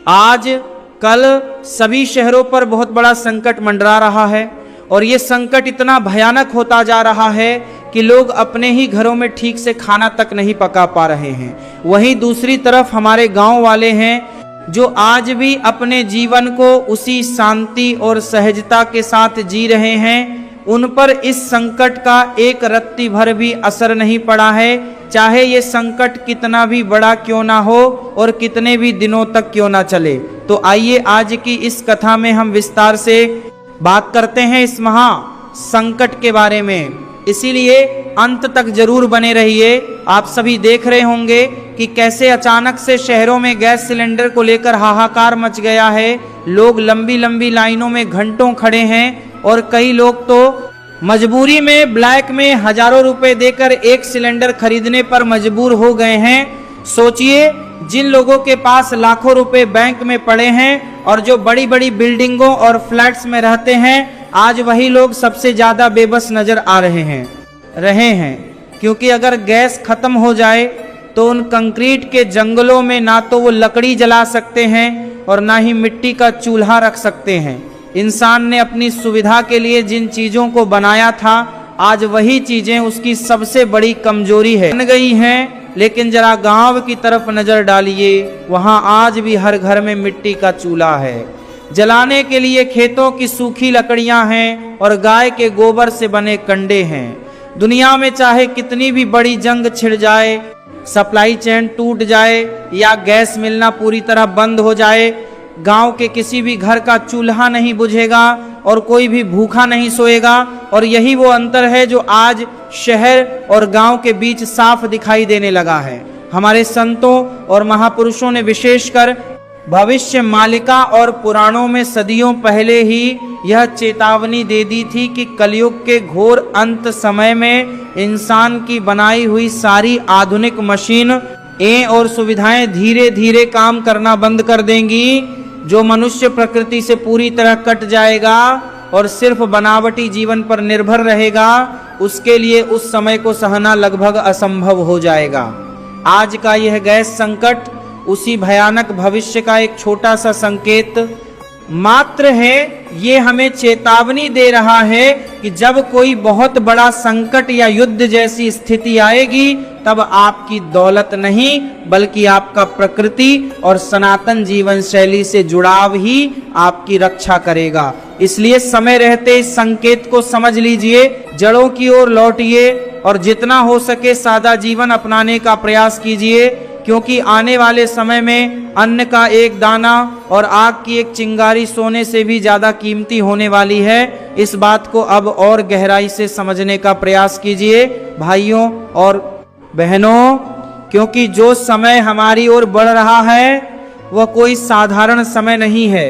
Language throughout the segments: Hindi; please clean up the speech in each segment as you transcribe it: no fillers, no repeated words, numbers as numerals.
आज कल सभी शहरों पर बहुत बड़ा संकट मंडरा रहा है और ये संकट इतना भयानक होता जा रहा है कि लोग अपने ही घरों में ठीक से खाना तक नहीं पका पा रहे हैं। वहीं दूसरी तरफ हमारे गांव वाले हैं जो आज भी अपने जीवन को उसी शांति और सहजता के साथ जी रहे हैं। उन पर इस संकट का एक रत्ती भर भी असर नहीं पड़ा है, चाहे ये संकट कितना भी बड़ा क्यों ना हो और कितने भी दिनों तक क्यों ना चले। तो आइए आज की इस कथा में हम विस्तार से बात करते हैं इस महा संकट के बारे में, इसीलिए अंत तक जरूर बने रहिए। आप सभी देख रहे होंगे कि कैसे अचानक से शहरों में गैस सिलेंडर को लेकर हाहाकार मच गया है। लोग लंबी लंबी लाइनों में घंटों खड़े हैं और कई लोग तो मजबूरी में ब्लैक में हजारों रुपए देकर एक सिलेंडर खरीदने पर मजबूर हो गए हैं। सोचिए, जिन लोगों के पास लाखों रुपए बैंक में पड़े हैं और जो बड़ी बड़ी बिल्डिंगों और फ्लैट्स में रहते हैं, आज वही लोग सबसे ज्यादा बेबस नजर आ रहे हैं क्योंकि अगर गैस खत्म हो जाए तो उन कंक्रीट के जंगलों में ना तो वो लकड़ी जला सकते हैं और ना ही मिट्टी का चूल्हा रख सकते हैं। इंसान ने अपनी सुविधा के लिए जिन चीजों को बनाया था, आज वही चीजें उसकी सबसे बड़ी कमजोरी है बन गई हैं। लेकिन जरा गांव की तरफ नजर डालिए, वहां आज भी हर घर में मिट्टी का चूल्हा है। जलाने के लिए खेतों की सूखी लकड़ियां हैं और गाय के गोबर से बने कंडे हैं। दुनिया में चाहे कितनी भी बड़ी जंग छिड़ जाए, सप्लाई चेन टूट जाए या गैस मिलना पूरी तरह बंद हो जाए, गांव के किसी भी घर का चूल्हा नहीं बुझेगा और कोई भी भूखा नहीं सोएगा। और यही वो अंतर है जो आज शहर और गांव के बीच साफ दिखाई देने लगा है। हमारे संतों और महापुरुषों ने विशेषकर भविष्य मालिका और पुराणों में सदियों पहले ही यह चेतावनी दे दी थी कि कलयुग के घोर अंत समय में इंसान की बनाई हुई सारी आधुनिक मशीन और सुविधाएं धीरे धीरे काम करना बंद कर देंगी। जो मनुष्य प्रकृति से पूरी तरह कट जाएगा और सिर्फ बनावटी जीवन पर निर्भर रहेगा, उसके लिए उस समय को सहना लगभग असंभव हो जाएगा। आज का यह गैस संकट उसी भयानक भविष्य का एक छोटा सा संकेत मात्र है। ये हमें चेतावनी दे रहा है कि जब कोई बहुत बड़ा संकट या युद्ध जैसी स्थिति आएगी, तब आपकी दौलत नहीं बल्कि आपका प्रकृति और सनातन जीवन शैली से जुड़ाव ही आपकी रक्षा करेगा। इसलिए समय रहते इस संकेत को समझ लीजिए, जड़ों की ओर लौटिए और जितना हो सके सादा जीवन अपनाने का प्रयास कीजिए, क्योंकि आने वाले समय में अन्न का एक दाना और आग की एक चिंगारी सोने से भी ज्यादा कीमती होने वाली है। इस बात को अब और गहराई से समझने का प्रयास कीजिए भाइयों और बहनों, क्योंकि जो समय हमारी ओर बढ़ रहा है वह कोई साधारण समय नहीं है।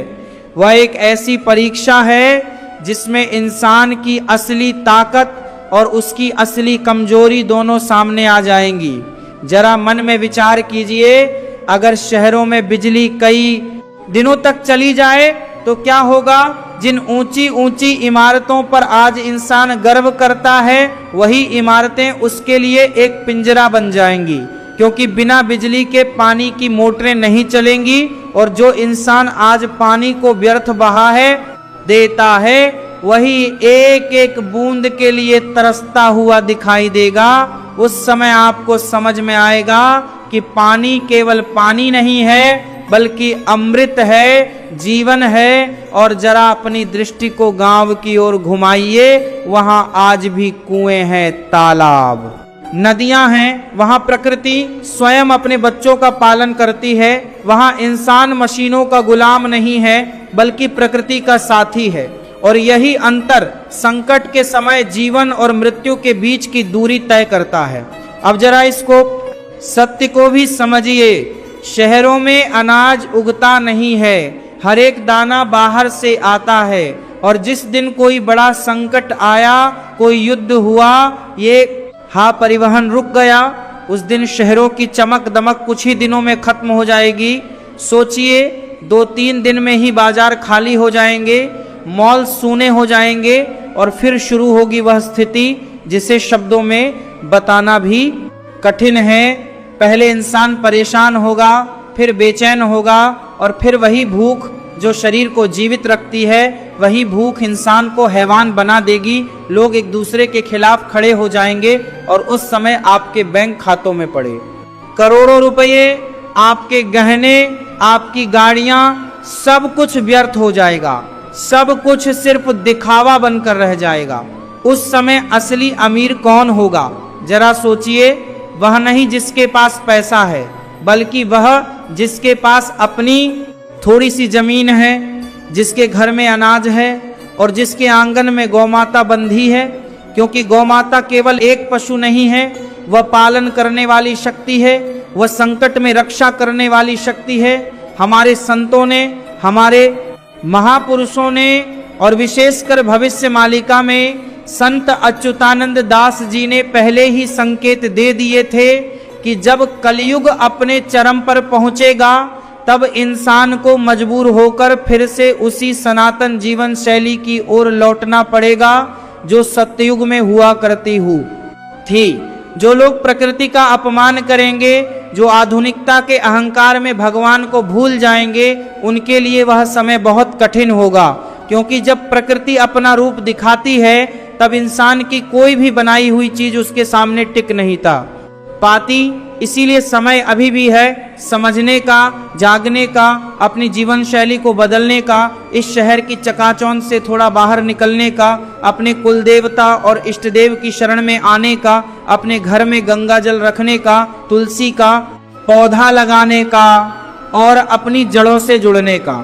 वह एक ऐसी परीक्षा है जिसमें इंसान की असली ताकत और उसकी असली कमजोरी दोनों सामने आ जाएंगी। जरा मन में विचार कीजिए, अगर शहरों में बिजली कई दिनों तक चली जाए तो क्या होगा। जिन ऊंची ऊंची इमारतों पर आज इंसान गर्व करता है, वही इमारतें उसके लिए एक पिंजरा बन जाएंगी, क्योंकि बिना बिजली के पानी की मोटरें नहीं चलेंगी और जो इंसान आज पानी को व्यर्थ बहा देता है, वही एक एक बूंद के लिए तरसता हुआ दिखाई देगा। उस समय आपको समझ में आएगा कि पानी केवल पानी नहीं है बल्कि अमृत है, जीवन है। और जरा अपनी दृष्टि को गांव की ओर घुमाइए, वहां आज भी कुएं हैं, तालाब, नदियां हैं। वहां प्रकृति स्वयं अपने बच्चों का पालन करती है। वहां इंसान मशीनों का गुलाम नहीं है बल्कि प्रकृति का साथी है। और यही अंतर संकट के समय जीवन और मृत्यु के बीच की दूरी तय करता है। अब जरा इसको सत्य को भी समझिए, शहरों में अनाज उगता नहीं है, हर एक दाना बाहर से आता है। और जिस दिन कोई बड़ा संकट आया, कोई युद्ध हुआ, ये परिवहन रुक गया, उस दिन शहरों की चमक दमक कुछ ही दिनों में खत्म हो जाएगी। सोचिए, 2-3 दिन में ही बाजार खाली हो जाएंगे, मॉल सूने हो जाएंगे और फिर शुरू होगी वह स्थिति जिसे शब्दों में बताना भी कठिन है। पहले इंसान परेशान होगा, फिर बेचैन होगा और फिर वही भूख जो शरीर को जीवित रखती है, वही भूख इंसान को हैवान बना देगी। लोग एक दूसरे के खिलाफ खड़े हो जाएंगे और उस समय आपके बैंक खातों में पड़े करोड़ों रुपए, आपके गहने, आपकी गाड़ियां, सब कुछ व्यर्थ हो जाएगा। सब कुछ सिर्फ दिखावा बनकर रह जाएगा। उस समय असली अमीर कौन होगा? जरा सोचिए। वह नहीं जिसके पास पैसा है, बल्कि वह जिसके पास अपनी थोड़ी सी जमीन है, जिसके घर में अनाज है और जिसके आंगन में गौमाता बंधी है। क्योंकि गौमाता केवल एक पशु नहीं है, वह पालन करने वाली शक्ति है, वह संकट में रक्षा करने वाली शक्ति है। हमारे संतों ने, हमारे महापुरुषों ने और विशेषकर भविष्य मालिका में संत अच्युतानंद दास जी ने पहले ही संकेत दे दिए थे कि जब कलयुग अपने चरम पर पहुंचेगा, तब इंसान को मजबूर होकर फिर से उसी सनातन जीवन शैली की ओर लौटना पड़ेगा जो सतयुग में हुआ करती थी। जो लोग प्रकृति का अपमान करेंगे, जो आधुनिकता के अहंकार में भगवान को भूल जाएंगे, उनके लिए वह समय बहुत कठिन होगा। क्योंकि जब प्रकृति अपना रूप दिखाती है, तब इंसान की कोई भी बनाई हुई चीज उसके सामने टिक नहीं पाती। इसीलिए समय अभी भी है समझने का, जागने का, अपनी जीवन शैली को बदलने का, इस शहर की चकाचौंध से थोड़ा बाहर निकलने का, अपने कुल देवता और इष्ट देव की शरण में आने का, अपने घर में गंगा जल रखने का, तुलसी का पौधा लगाने का और अपनी जड़ों से जुड़ने का।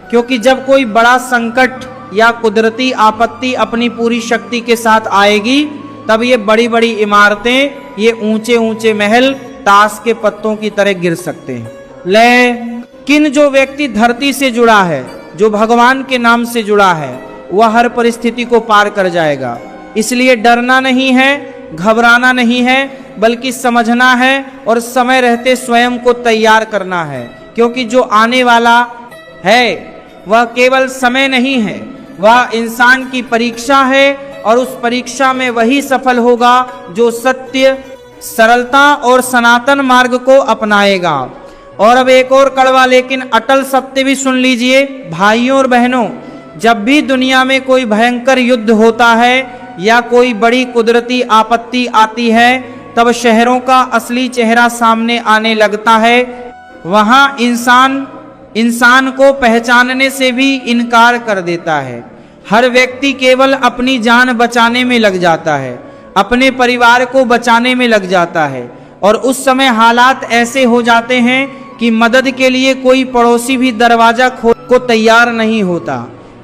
क्योंकि जब कोई बड़ा संकट या कुदरती आपत्ति अपनी पूरी शक्ति के साथ आएगी, तब ये बड़ी बड़ी इमारतें, ये ऊंचे ऊंचे महल ताश के पत्तों की तरह गिर सकते हैं। लेकिन जो व्यक्ति धरती से जुड़ा है, जो भगवान के नाम से जुड़ा है, वह हर परिस्थिति को पार कर जाएगा। इसलिए डरना नहीं है, घबराना नहीं है, बल्कि समझना है और समय रहते स्वयं को तैयार करना है। क्योंकि जो आने वाला है वह केवल समय नहीं है, वह इंसान की परीक्षा है और उस परीक्षा में वही सफल होगा जो सत्य, सरलता और सनातन मार्ग को अपनाएगा। और अब एक और कड़वा लेकिन अटल सत्य भी सुन लीजिए भाइयों और बहनों। जब भी दुनिया में कोई भयंकर युद्ध होता है या कोई बड़ी कुदरती आपत्ति आती है, तब शहरों का असली चेहरा सामने आने लगता है। वहां इंसान को पहचानने से भी इनकार कर देता है। हर व्यक्ति केवल अपनी जान बचाने में लग जाता है, अपने परिवार को बचाने में लग जाता है। और उस समय हालात ऐसे हो जाते हैं कि मदद के लिए कोई पड़ोसी भी दरवाजा खोल को तैयार नहीं होता।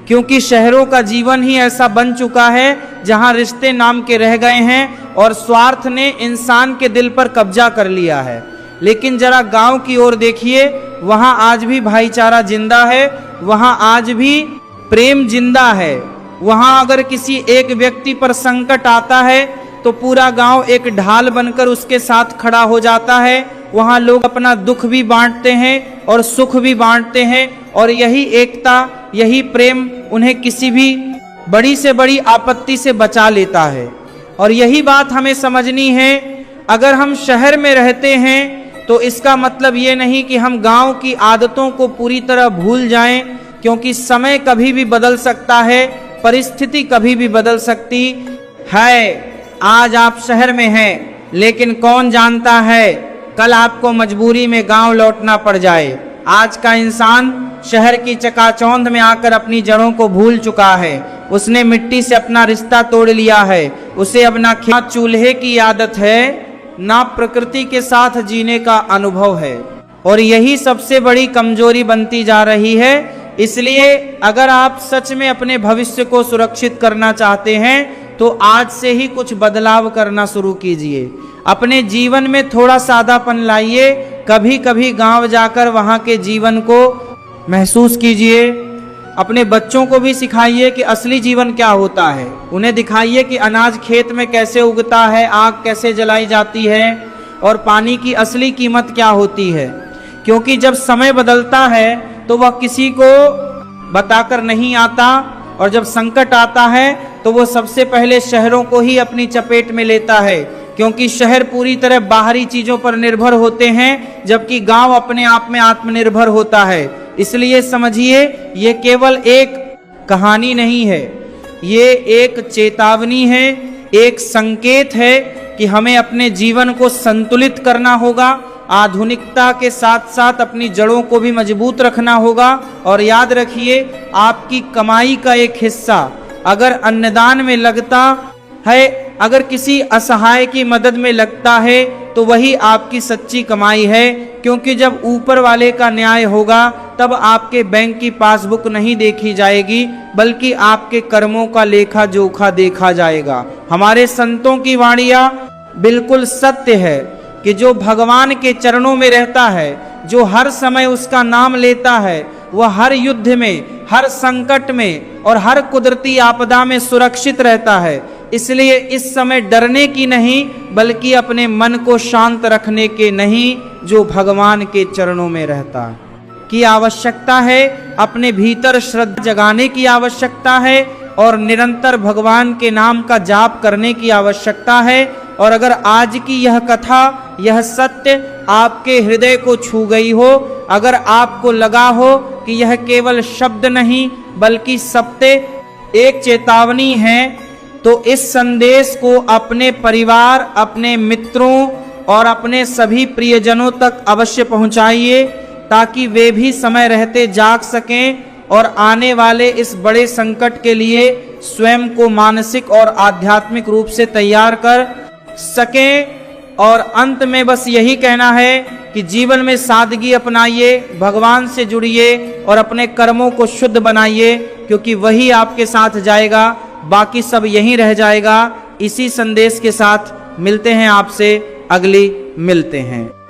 क्योंकि शहरों का जीवन ही ऐसा बन चुका है जहां रिश्ते नाम के रह गए हैं और स्वार्थ ने इंसान के दिल पर कब्जा कर लिया है। लेकिन जरा गांव की ओर देखिए, वहां आज भी भाईचारा जिंदा है, वहां आज भी प्रेम जिंदा है। वहां अगर किसी एक व्यक्ति पर संकट आता है तो पूरा गांव एक ढाल बनकर उसके साथ खड़ा हो जाता है। वहां लोग अपना दुख भी बांटते हैं और सुख भी बांटते हैं, और यही एकता, यही प्रेम उन्हें किसी भी बड़ी से बड़ी आपत्ति से बचा लेता है। और यही बात हमें समझनी है। अगर हम शहर में रहते हैं तो इसका मतलब ये नहीं कि हम गांव की आदतों को पूरी तरह भूल जाएं, क्योंकि समय कभी भी बदल सकता है, परिस्थिति कभी भी बदल सकती है। आज आप शहर में हैं, लेकिन कौन जानता है कल आपको मजबूरी में गांव लौटना पड़ जाए। आज का इंसान शहर की चकाचौंध में आकर अपनी जड़ों को भूल चुका है। उसने मिट्टी से अपना रिश्ता तोड़ लिया है। उसे अब ना चूल्हे की आदत है, ना प्रकृति के साथ जीने का अनुभव है। और यही सबसे बड़ी कमजोरी बनती जा रही है। इसलिए अगर आप सच में अपने भविष्य को सुरक्षित करना चाहते हैं तो आज से ही कुछ बदलाव करना शुरू कीजिए। अपने जीवन में थोड़ा सादापन लाइए। कभी कभी गांव जाकर वहां के जीवन को महसूस कीजिए। अपने बच्चों को भी सिखाइए कि असली जीवन क्या होता है। उन्हें दिखाइए कि अनाज खेत में कैसे उगता है, आग कैसे जलाई जाती है और पानी की असली कीमत क्या होती है। क्योंकि जब समय बदलता है तो वह किसी को बताकर नहीं आता, और जब संकट आता है तो वो सबसे पहले शहरों को ही अपनी चपेट में लेता है। क्योंकि शहर पूरी तरह बाहरी चीजों पर निर्भर होते हैं, जबकि गांव अपने आप में आत्मनिर्भर होता है। इसलिए समझिए ये केवल एक कहानी नहीं है, ये एक चेतावनी है, एक संकेत है कि हमें अपने जीवन को संतुलित करना होगा, आधुनिकता के साथ साथ अपनी जड़ों को भी मजबूत रखना होगा। और याद रखिए, आपकी कमाई का एक हिस्सा अगर अन्नदान में लगता है, अगर किसी असहाय की मदद में लगता है, तो वही आपकी सच्ची कमाई है। क्योंकि जब ऊपर वाले का न्याय होगा तब आपके बैंक की पासबुक नहीं देखी जाएगी, बल्कि आपके कर्मों का लेखा जोखा देखा जाएगा। हमारे संतों की वाणियां बिल्कुल सत्य है कि जो भगवान के चरणों में रहता है, जो हर समय उसका नाम लेता है, वह हर युद्ध में, हर संकट में और हर कुदरती आपदा में सुरक्षित रहता है। इसलिए इस समय डरने की नहीं, बल्कि अपने मन को शांत रखने के नहीं, जो भगवान के चरणों में रहता है की आवश्यकता है। अपने भीतर श्रद्धा जगाने की आवश्यकता है और निरंतर भगवान के नाम का जाप करने की आवश्यकता है। और अगर आज की यह कथा, यह सत्य आपके हृदय को छू गई हो, अगर आपको लगा हो कि यह केवल शब्द नहीं बल्कि सत्य एक चेतावनी है, तो इस संदेश को अपने परिवार, अपने मित्रों और अपने सभी प्रियजनों तक अवश्य पहुंचाइए, ताकि वे भी समय रहते जाग सकें और आने वाले इस बड़े संकट के लिए स्वयं को मानसिक और आध्यात्मिक रूप से तैयार कर सकें। और अंत में बस यही कहना है कि जीवन में सादगी अपनाइए, भगवान से जुड़िए और अपने कर्मों को शुद्ध बनाइए, क्योंकि वही आपके साथ जाएगा, बाकी सब यहीं रह जाएगा। इसी संदेश के साथ मिलते हैं आपसे, अगली मिलते हैं।